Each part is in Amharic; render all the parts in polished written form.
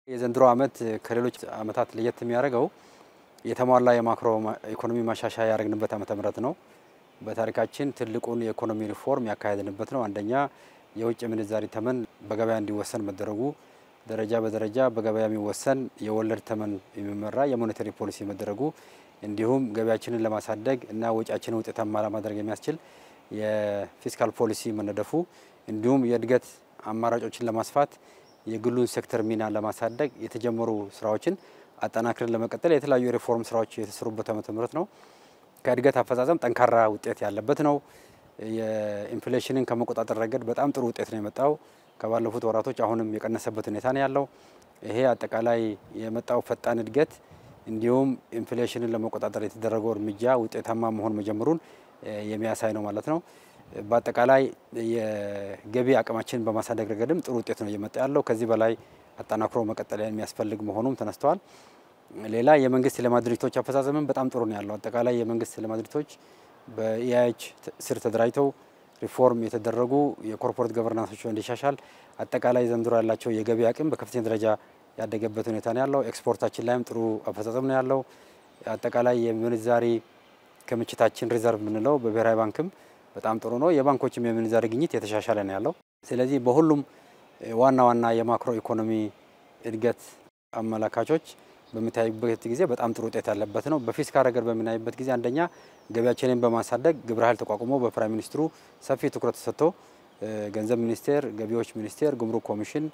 የዘንድሮ ዓመት ከሌሎች ዓመታት ለየት የሚያደርገው የተሟላ የማክሮ ኢኮኖሚ ማሻሻያ ያደረግንበት ዓመተ ምህረት ነው። በታሪካችን ትልቁን የኢኮኖሚ ሪፎርም ያካሄድንበት ነው። አንደኛ የውጭ ምንዛሪ ተመን በገበያ እንዲወሰን መደረጉ፣ ደረጃ በደረጃ በገበያ የሚወሰን የወለድ ተመን የሚመራ የሞኔታሪ ፖሊሲ መደረጉ፣ እንዲሁም ገበያችንን ለማሳደግ እና ወጪያችንን ውጤታማ ለማድረግ የሚያስችል የፊስካል ፖሊሲ መነደፉ፣ እንዲሁም የእድገት አማራጮችን ለማስፋት የግሉን ሴክተር ሚና ለማሳደግ የተጀመሩ ስራዎችን አጠናክረን ለመቀጠል የተለያዩ ሪፎርም ስራዎች የተሰሩበት ዓመተ ምህረት ነው። ከእድገት አፈጻጸም ጠንካራ ውጤት ያለበት ነው። የኢንፍሌሽንን ከመቆጣጠር ረገድ በጣም ጥሩ ውጤት ነው የመጣው። ከባለፉት ወራቶች አሁንም የቀነሰበት ሁኔታ ነው ያለው። ይሄ አጠቃላይ የመጣው ፈጣን እድገት እንዲሁም ኢንፍሌሽንን ለመቆጣጠር የተደረገው እርምጃ ውጤታማ መሆን መጀመሩን የሚያሳይ ነው ማለት ነው። በአጠቃላይ የገቢ አቅማችንን በማሳደግ ረገድም ጥሩ ውጤት ነው እየመጣ ያለው። ከዚህ በላይ አጠናክሮ መቀጠል የሚያስፈልግ መሆኑም ተነስተዋል። ሌላ የመንግስት ልማት ድርጅቶች አፈጻጸምም በጣም ጥሩ ነው ያለው። አጠቃላይ የመንግስት ልማት ድርጅቶች በኢአይኤች ስር ተደራጅተው ሪፎርም የተደረጉ የኮርፖሬት ገቨርናንሶች እንዲሻሻል አጠቃላይ ዘንድሮ ያላቸው የገቢ አቅም በከፍተኛ ደረጃ ያደገበት ሁኔታ ነው ያለው። ኤክስፖርታችን ላይም ጥሩ አፈጻጸም ነው ያለው። አጠቃላይ የምንዛሪ ክምችታችን ሪዘርቭ የምንለው በብሔራዊ ባንክም በጣም ጥሩ ነው። የባንኮችም የምንዛሪ ግኝት የተሻሻለ ነው ያለው። ስለዚህ በሁሉም ዋና ዋና የማክሮ ኢኮኖሚ እድገት አመላካቾች በሚታይበት ጊዜ በጣም ጥሩ ውጤት ያለበት ነው። በፊስካል ረገድ በሚናይበት ጊዜ አንደኛ ገቢያችንን በማሳደግ ግብረ ኃይል ተቋቁሞ በፕራይም ሚኒስትሩ ሰፊ ትኩረት ተሰጥቶ ገንዘብ ሚኒስቴር፣ ገቢዎች ሚኒስቴር፣ ጉምሩክ ኮሚሽን፣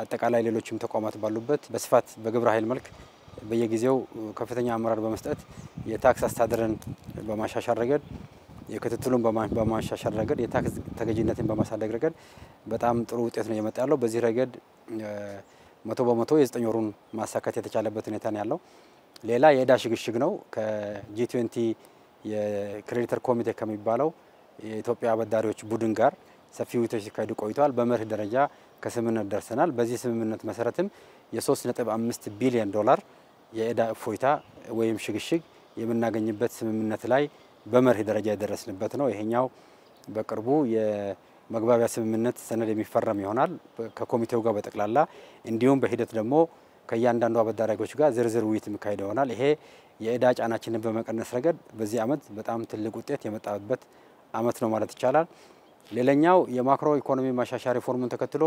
አጠቃላይ ሌሎችም ተቋማት ባሉበት በስፋት በግብረ ኃይል መልክ በየጊዜው ከፍተኛ አመራር በመስጠት የታክስ አስተዳደርን በማሻሻል ረገድ የክትትሉን በማሻሻል ረገድ የታክስ ተገዥነትን በማሳደግ ረገድ በጣም ጥሩ ውጤት ነው የመጣ ያለው። በዚህ ረገድ 100% የ9 ወሩን ማሳካት የተቻለበት ሁኔታ ነው ያለው። ሌላ የዕዳ ሽግሽግ ነው። ከጂ20 የክሬዲተር ኮሚቴ ከሚባለው የኢትዮጵያ አበዳሪዎች ቡድን ጋር ሰፊ ውይይቶች ሲካሄዱ ቆይተዋል። በመርህ ደረጃ ከስምምነት ደርሰናል። በዚህ ስምምነት መሰረትም የ3.5 ቢሊዮን ዶላር የዕዳ እፎይታ ወይም ሽግሽግ የምናገኝበት ስምምነት ላይ በመርህ ደረጃ የደረስንበት ነው። ይሄኛው በቅርቡ የመግባቢያ ስምምነት ሰነድ የሚፈረም ይሆናል ከኮሚቴው ጋር በጠቅላላ እንዲሁም በሂደት ደግሞ ከእያንዳንዱ አበዳሪዎች ጋር ዝርዝር ውይይት የሚካሄድ ይሆናል። ይሄ የዕዳ ጫናችንን በመቀነስ ረገድ በዚህ ዓመት በጣም ትልቅ ውጤት የመጣበት ዓመት ነው ማለት ይቻላል። ሌላኛው የማክሮ ኢኮኖሚ ማሻሻያ ሪፎርሙን ተከትሎ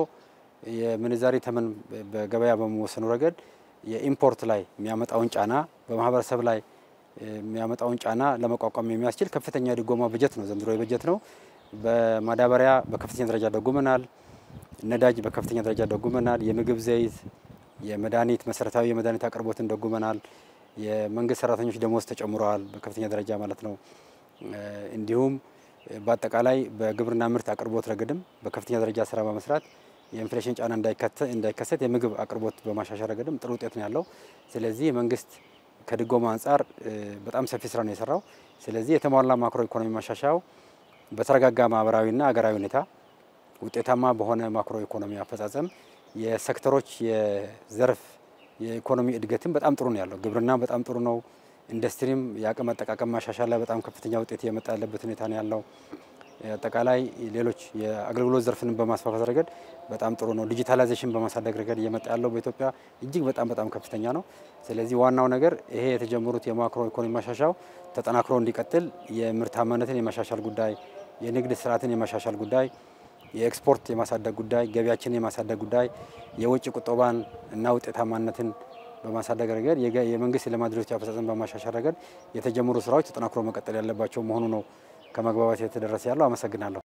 የምንዛሪ ተመን በገበያ በመወሰኑ ረገድ የኢምፖርት ላይ የሚያመጣውን ጫና በማህበረሰብ ላይ የሚያመጣውን ጫና ለመቋቋም የሚያስችል ከፍተኛ ድጎማ በጀት ነው ዘንድሮ የበጀት ነው። በማዳበሪያ በከፍተኛ ደረጃ ደጉመናል። ነዳጅ በከፍተኛ ደረጃ ደጉመናል። የምግብ ዘይት፣ የመድኃኒት መሰረታዊ የመድኃኒት አቅርቦትን ደጉመናል። የመንግስት ሰራተኞች ደሞዝ ተጨምረዋል በከፍተኛ ደረጃ ማለት ነው። እንዲሁም በአጠቃላይ በግብርና ምርት አቅርቦት ረገድም በከፍተኛ ደረጃ ስራ በመስራት የኢንፍሌሽን ጫና እንዳይከሰት የምግብ አቅርቦት በማሻሻል ረገድም ጥሩ ውጤት ነው ያለው። ስለዚህ መንግስት ከድጎማ አንጻር በጣም ሰፊ ስራ ነው የሰራው። ስለዚህ የተሟላ ማክሮ ኢኮኖሚ ማሻሻያው በተረጋጋ ማህበራዊና ሀገራዊ ሁኔታ ውጤታማ በሆነ ማክሮ ኢኮኖሚ አፈጻጸም የሴክተሮች የዘርፍ የኢኮኖሚ እድገትም በጣም ጥሩ ነው ያለው። ግብርና በጣም ጥሩ ነው። ኢንዱስትሪም የአቅም አጠቃቀም ማሻሻል ላይ በጣም ከፍተኛ ውጤት የመጣ ያለበት ሁኔታ ነው ያለው። አጠቃላይ ሌሎች የአገልግሎት ዘርፍን በማስፋፋት ረገድ በጣም ጥሩ ነው። ዲጂታላይዜሽን በማሳደግ ረገድ እየመጣ ያለው በኢትዮጵያ እጅግ በጣም ከፍተኛ ነው። ስለዚህ ዋናው ነገር ይሄ የተጀመሩት የማክሮ ኢኮኖሚ ማሻሻያው ተጠናክሮ እንዲቀጥል የምርታማነትን የማሻሻል ጉዳይ፣ የንግድ ስርዓትን የማሻሻል ጉዳይ፣ የኤክስፖርት የማሳደግ ጉዳይ፣ ገቢያችንን የማሳደግ ጉዳይ፣ የውጭ ቁጠባን እና ውጤታማነትን በማሳደግ ረገድ የመንግስት ልማት ድርጅቶች አፈጻጸም በማሻሻል ረገድ የተጀመሩ ስራዎች ተጠናክሮ መቀጠል ያለባቸው መሆኑ ነው ከመግባባት የተደረሰ ያለው። አመሰግናለሁ።